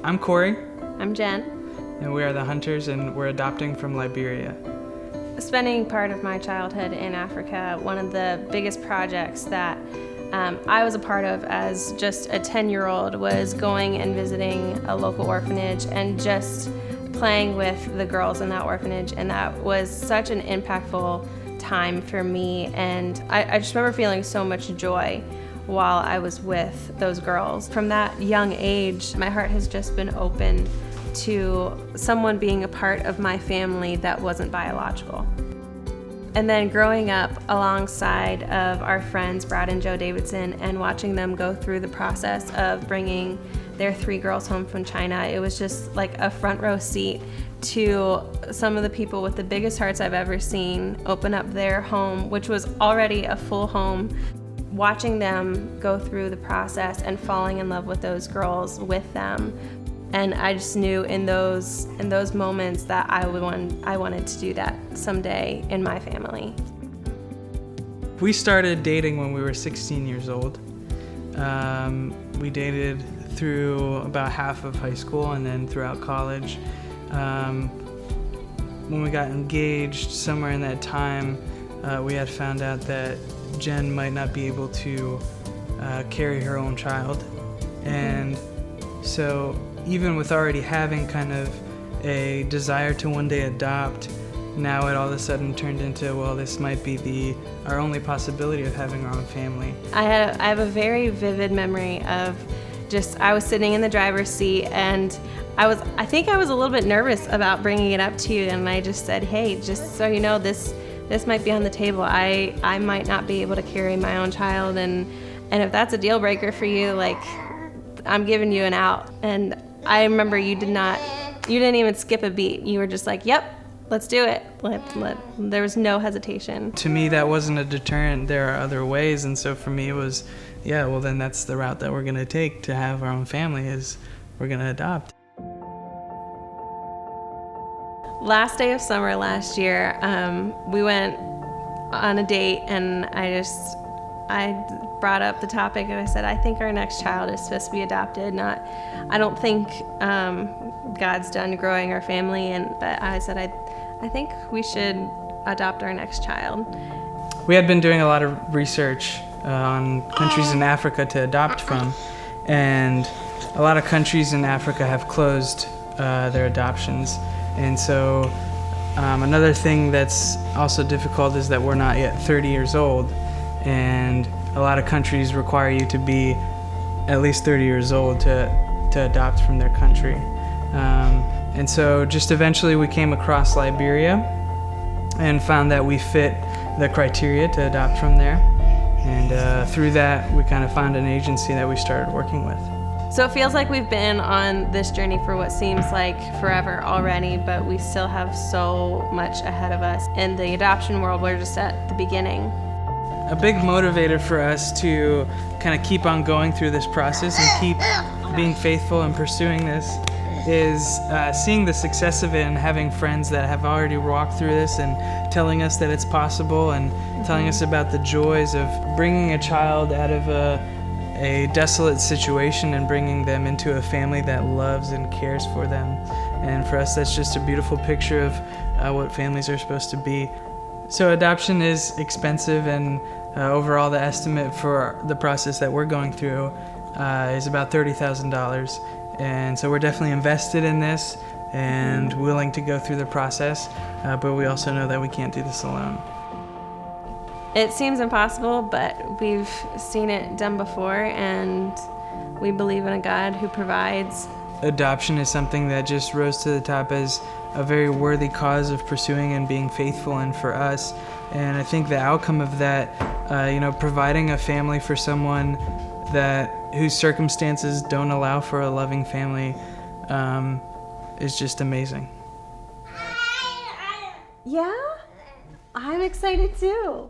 I'm Cory. I'm Jenn. And we are the Hunters, and we're adopting from Liberia. Spending part of my childhood in Africa, one of the biggest projects that I was a part of as just a 10-year-old was going and visiting a local orphanage and just playing with the girls in that orphanage, and that was such an impactful time for me, and I just remember feeling so much joy while I was with those girls. From that young age, my heart has just been open to someone being a part of my family that wasn't biological. And then growing up alongside of our friends Brad and Joe Davidson and watching them go through the process of bringing their 3 girls home from China, it was just like a front row seat to some of the people with the biggest hearts I've ever seen open up their home, which was already a full home. Watching them go through the process and falling in love with those girls with them. And I just knew in those moments that I wanted to do that someday in my family. We started dating when we were 16 years old. We dated through about half of high school and then throughout college. When we got engaged, somewhere in that time, we had found out that Jenn might not be able to carry her own child. And so even with already having kind of a desire to one day adopt, now it all of a sudden turned into, well, this might be our only possibility of having our own family. I have a very vivid memory of I was sitting in the driver's seat, and I think I was a little bit nervous about bringing it up to you, and I just said, hey, just so you know, this might be on the table. I might not be able to carry my own child, and if that's a deal breaker for you, like, I'm giving you an out. And I remember you didn't even skip a beat. You were just like, yep, let's do it. There was no hesitation. To me, that wasn't a deterrent. There are other ways, and so for me it was, yeah, well then that's the route that we're gonna take to have our own family, is we're gonna adopt. Last day of summer last year, we went on a date, and I brought up the topic, and I said, I think our next child is supposed to be adopted. I don't think God's done growing our family, but I said, I think we should adopt our next child. We had been doing a lot of research on countries in Africa to adopt from, and a lot of countries in Africa have closed their adoptions. And so another thing that's also difficult is that we're not yet 30 years old, and a lot of countries require you to be at least 30 years old to adopt from their country. And so just eventually we came across Liberia and found that we fit the criteria to adopt from there. And through that, we kind of found an agency that we started working with. So it feels like we've been on this journey for what seems like forever already, but we still have so much ahead of us. In the adoption world, we're just at the beginning. A big motivator for us to kind of keep on going through this process and keep being faithful and pursuing this is seeing the success of it and having friends that have already walked through this and telling us that it's possible, and telling us about the joys of bringing a child out of a desolate situation and bringing them into a family that loves and cares for them. And for us, that's just a beautiful picture of what families are supposed to be. So adoption is expensive, and overall the estimate for the process that we're going through is about $30,000. And so we're definitely invested in this and willing to go through the process, but we also know that we can't do this alone. It seems impossible, but we've seen it done before, and we believe in a God who provides. Adoption is something that just rose to the top as a very worthy cause of pursuing and being faithful in for us. And I think the outcome of that, providing a family for someone whose circumstances don't allow for a loving family, is just amazing. Yeah, I'm excited too.